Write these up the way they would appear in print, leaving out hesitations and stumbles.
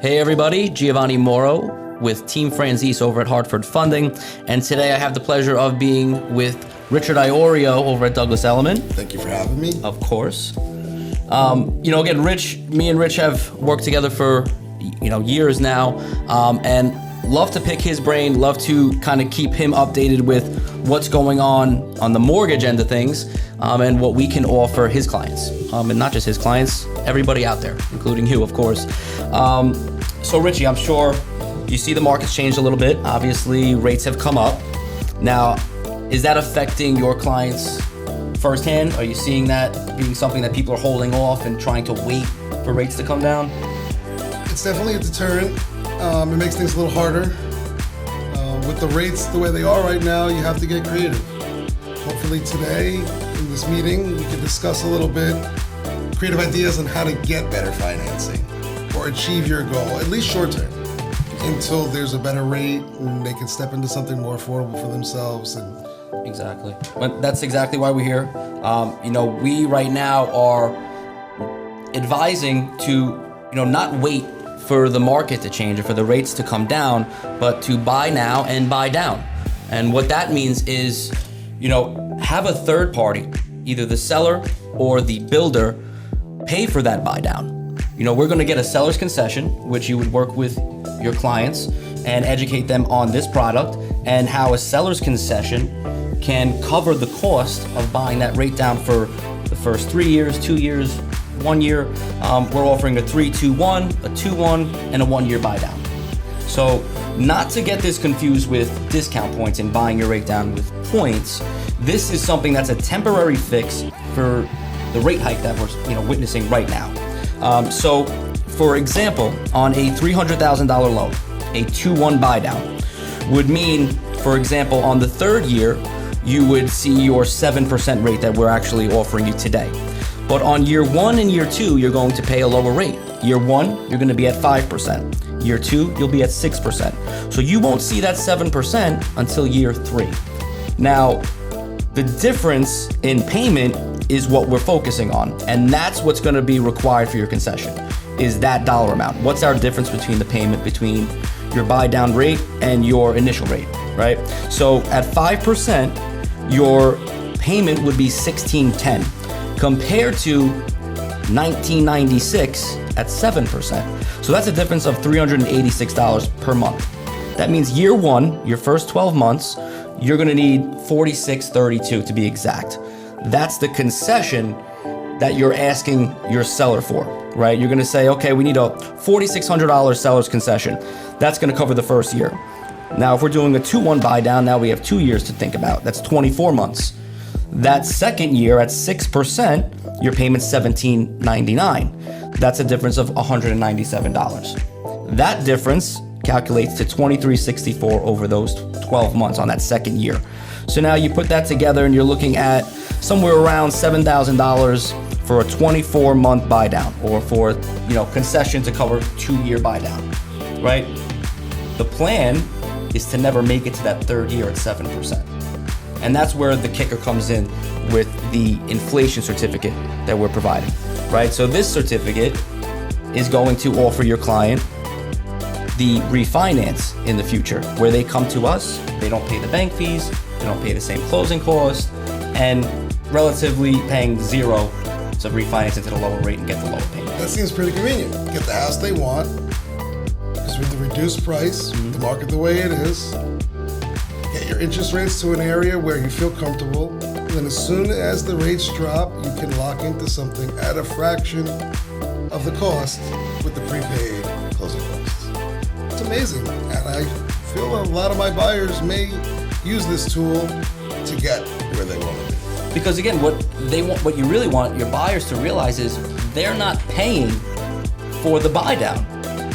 Hey everybody, Giovanni Mauro with Team Franzese over at Hartford Funding, and today I have the pleasure of being with Richard Iorio over at Douglas Elliman. Thank you for having me. Of course. Again, me and Rich have worked together for years now, and love to pick his brain, love to kind of keep him updated with what's going on the mortgage end of things, and what we can offer his clients, and not just his clients, everybody out there, including you, of course. So Richie, I'm sure you see the market's changed a little bit. Obviously, rates have come up. Now, is that affecting your clients firsthand? Are you seeing that being something that people are holding off and trying to wait for rates to come down? It's definitely a deterrent. It makes things a little harder. With the rates the way they are right now, you have to get creative. Hopefully today, in this meeting, we can discuss a little bit creative ideas on how to get better financing or achieve your goal, at least short term, until there's a better rate and they can step into something more affordable for themselves. Exactly. Well, that's exactly why we're here. We right now are advising to, not wait for the market to change or for the rates to come down, but to buy now and buy down. And what that means is, have a third party, either the seller or the builder, pay for that buy down. We're going to get a seller's concession, which you would work with your clients and educate them on this product and how a seller's concession can cover the cost of buying that rate down for the first 3 years, 2 years, 1 year. We're offering a 3-2-1, a 2-1, and a 1 year buy down. So not to get this confused with discount points and buying your rate down with points, this is something that's a temporary fix for the rate hike that we're witnessing right now. So for example, on a $300,000 loan, a 2-1 buy down would mean, for example, on the third year, you would see your 7% rate that we're actually offering you today. But on year 1 and year 2, you're going to pay a lower rate. Year 1, you're going to be at 5%. Year 2, you'll be at 6%. So you won't see that 7% until year 3. Now, the difference in payment is what we're focusing on, and that's what's going to be required for your concession, is that dollar amount. What's our difference between the payment between your buy down rate and your initial rate, right? So at 5%, your payment would be $1,610 compared to $1,996 at 7%. So that's a difference of $386 per month. That means year 1, your first 12 months, you're going to need $4,632 to be exact. That's the concession that you're asking your seller for, right? You're going to say, okay, we need a $4,600 seller's concession. That's going to cover the first year. Now, if we're doing a 2-1 buy down, now we have 2 years to think about. That's 24 months. That second year at 6%, your payment's $1,799. That's a difference of $197. That difference calculates to $2,364 over those 12 months on that second year. So now you put that together and you're looking at somewhere around $7,000 for a 24-month buy down, or for concession to cover 2-year buy down, right? The plan is to never make it to that third year at 7%. And that's where the kicker comes in with the inflation certificate that we're providing, right? So this certificate is going to offer your client the refinance in the future, where they come to us, they don't pay the bank fees, they don't pay the same closing costs, and relatively paying zero to refinance into the lower rate and get the lower payment. That seems pretty convenient. Get the house they want, because with the reduced price, the market the way it is, get your interest rates to an area where you feel comfortable, and then as soon as the rates drop, you can lock into something at a fraction of the cost with the prepaid closing costs. It's amazing, and I feel a lot of my buyers may use this tool to get where they want to be. Because again, what you really want your buyers to realize is they're not paying for the buy down.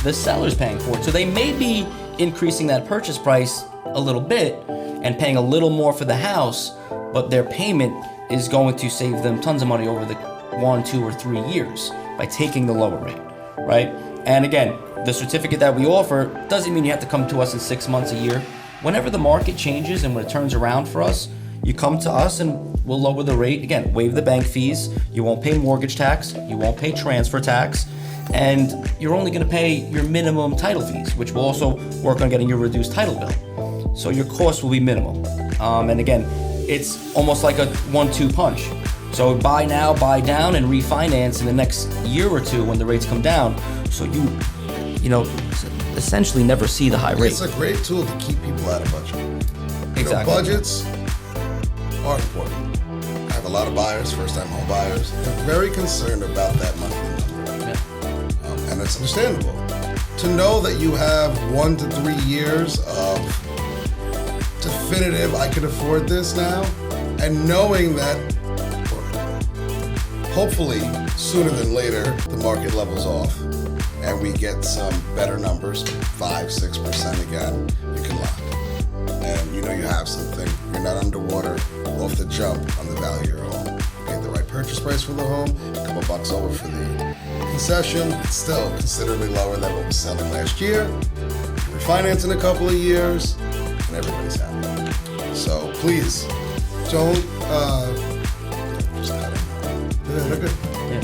The seller's paying for it. So they may be increasing that purchase price a little bit and paying a little more for the house, but their payment is going to save them tons of money over the 1, 2, or 3 years by taking the lower rate, right? And again, the certificate that we offer doesn't mean you have to come to us in 6 months, a year. Whenever the market changes and when it turns around for us, you come to us and we'll lower the rate. Again, waive the bank fees. You won't pay mortgage tax. You won't pay transfer tax. and you're only going to pay your minimum title fees, which will also work on getting your reduced title bill. So your cost will be minimal. And again, it's almost like a 1-2 punch. So buy now, buy down, and refinance in the next year or two when the rates come down. So you know, essentially never see the high rate. It's a great tool to keep people out of budget. Exactly. Budgets are important. I have a lot of buyers, first-time home buyers. They're very concerned about that monthly number. Yeah. And it's understandable. To know that you have 1 to 3 years of definitive, I can afford this now, and knowing that hopefully sooner than later the market levels off and we get some better numbers, 5-6% again, you can lock. And you know you have something. You're not underwater off the jump on the value of your home. You paid the right purchase price for the home, a couple bucks over for the concession. It's still considerably lower than what was selling last year. You refinance in a couple of years, and everybody's happy. So please, don't just cut it. Yeah, they're good. Yeah.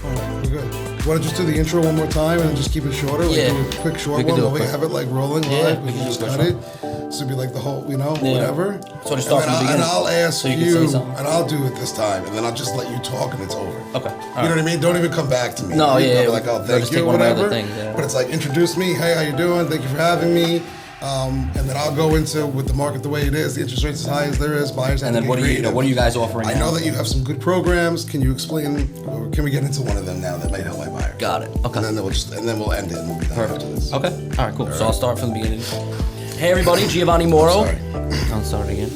All right, we're good. Want to just do the intro one more time and just keep it shorter? Like Yeah. do a quick short We can one, do a but we quick- have it like rolling Yeah, live. we We can can do just a quick cut it. So it'd be like the whole, whatever. So just start and from the then beginning. I'll ask So you can you, say something. and I'll do it this time, and then I'll just let you talk, and it's over. Okay. You know what I mean? Don't even come back to me. No, You yeah, can be yeah, like, oh, we'll thank just you, take one of my whatever. other things, yeah. But it's like, introduce me. Hey, how you doing? Thank you for having me. And then I'll go into with the market the way it is. The interest rates as high as there is. Buyers have And to then get what creative. are you guys offering I now? know that you have some good programs. Can you explain? Or can we get into one of them now that might help my buyer? Got it. Okay. And then we'll end it and we'll be done Perfect. after this. Okay. All right, cool. So I'll start from the beginning. Hey, everybody. Giovanni Mauro. Sorry. I'll start again.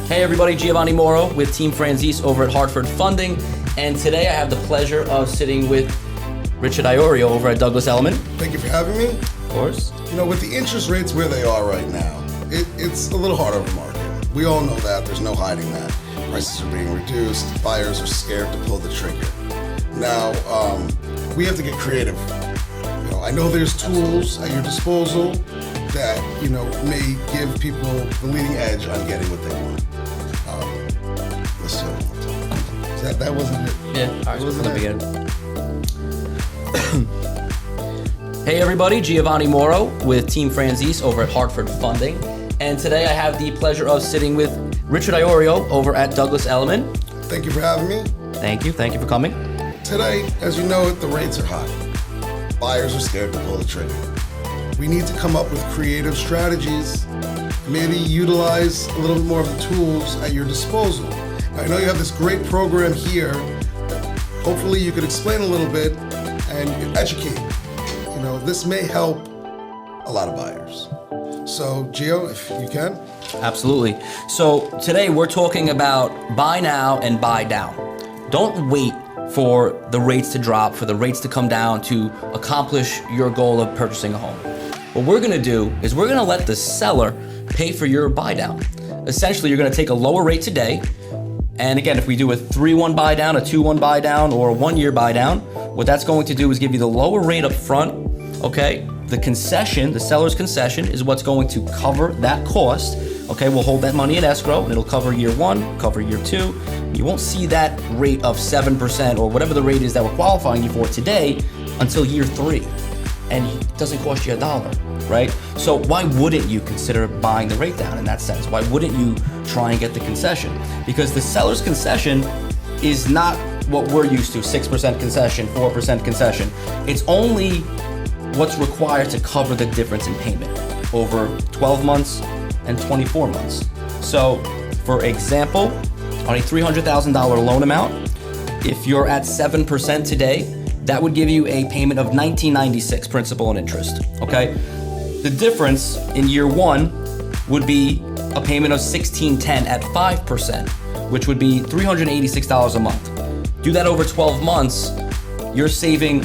Hey, everybody. Giovanni Mauro with Team Franzese over at Hartford Funding. And today I have the pleasure of sitting with Richard Iorio over at Douglas Elliman. Thank you for having me. Of course. You know, with the interest rates where they are right now, it's a little harder of a market. We all know that. There's no hiding that. Prices are being reduced. Buyers are scared to pull the trigger. Now, we have to get creative. You know, I know there's tools at your disposal that, you know, may give people the leading edge on getting what they want. Let's do it one more time. That wasn't it. Yeah. All right. So Wasn't from the it? beginning. Hey, everybody. Giovanni Mauro with Team Franzese over at Hartford Funding. And today I have the pleasure of sitting with Richard Iorio over at Douglas Elliman. Thank you for having me. Thank you. Thank you for coming. Today, as you know it, the rates are high. Buyers are scared to pull the trigger. We need to come up with creative strategies, maybe utilize a little bit more of the tools at your disposal. I know you have this great program here that hopefully you could explain a little bit and educate. You know, this may help a lot of buyers. So, Gio, if you can. Absolutely. So today we're talking about buy now and buy down. Don't wait for the rates to drop, for the rates to come down to accomplish your goal of purchasing a home. What we're gonna do is we're gonna let the seller pay for your buy down. Essentially, you're gonna take a lower rate today. And again, if we do a 3-1 buy down, a 2-1 buy down, or a 1-year buy down, what that's going to do is give you the lower rate up front, okay? The concession, the seller's concession, is what's going to cover that cost. Okay, we'll hold that money in escrow and it'll cover year 1, cover year 2. You won't see that rate of 7% or whatever the rate is that we're qualifying you for today until year 3. And it doesn't cost you $1, right? So why wouldn't you consider buying the rate down in that sense? Why wouldn't you try and get the concession? Because the seller's concession is not what we're used to, 6% concession, 4% concession. It's only what's required to cover the difference in payment over 12 months and 24 months. So, for example, on a $300,000 loan amount, if you're at 7% today, that would give you a payment of $1,996 principal and interest, okay? The difference in year 1 would be a payment of $1,610 at 5%, which would be $386 a month. Do that over 12 months, you're saving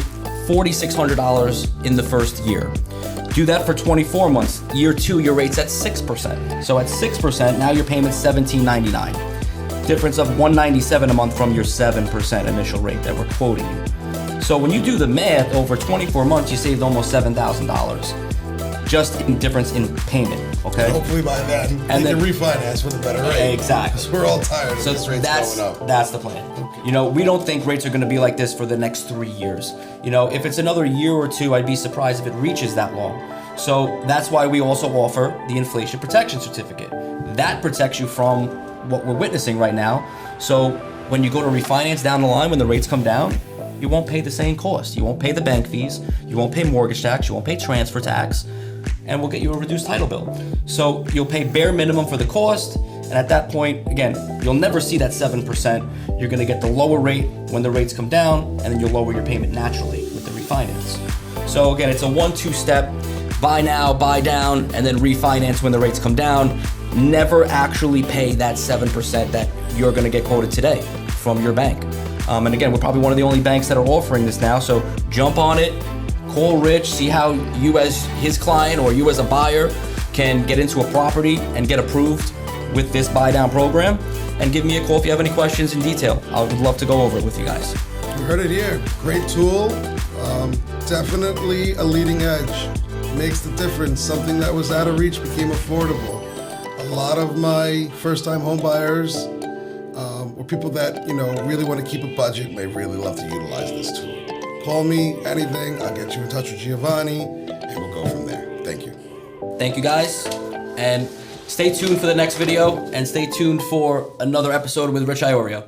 $4,600 in the first year. Do that for 24 months. Year 2, your rate's at 6%. So at 6%, now your payment's $1,799. Difference of $197 a month from your 7% initial rate that we're quoting you. So when you do the math, over 24 months, you saved almost $7,000. just in difference in payment, okay? Hopefully by then, And they then- can refinance with a better rate. Exactly. Because we're all tired of So this rates going up. that's the plan. You know, we don't think rates are going to be like this for the next 3 years. You know, if it's another year or two, I'd be surprised if it reaches that long. So that's why we also offer the inflation protection certificate. That protects you from what we're witnessing right now. So when you go to refinance down the line, when the rates come down, you won't pay the same cost. You won't pay the bank fees. You won't pay mortgage tax. You won't pay transfer tax. And we'll get you a reduced title bill. So you'll pay bare minimum for the cost. And at that point, again, you'll never see that 7%. You're gonna get the lower rate when the rates come down, and then you'll lower your payment naturally with the refinance. So again, it's a 1-2 step. Buy now, buy down, and then refinance when the rates come down. Never actually pay that 7% that you're gonna get quoted today from your bank. And again, we're probably one of the only banks that are offering this now, so jump on it, call Rich, see how you as his client or you as a buyer can get into a property and get approved with this buy down program, and give me a call if you have any questions in detail. I would love to go over it with you guys. You heard it here. Great tool. Definitely a leading edge. Makes the difference. Something that was out of reach became affordable. A lot of my first-time home buyers or people that really want to keep a budget may really love to utilize this tool. Call me, anything. I'll get you in touch with Giovanni, and we'll go from there. Thank you. Thank you guys, and stay tuned for the next video, and stay tuned for another episode with Rich Iorio.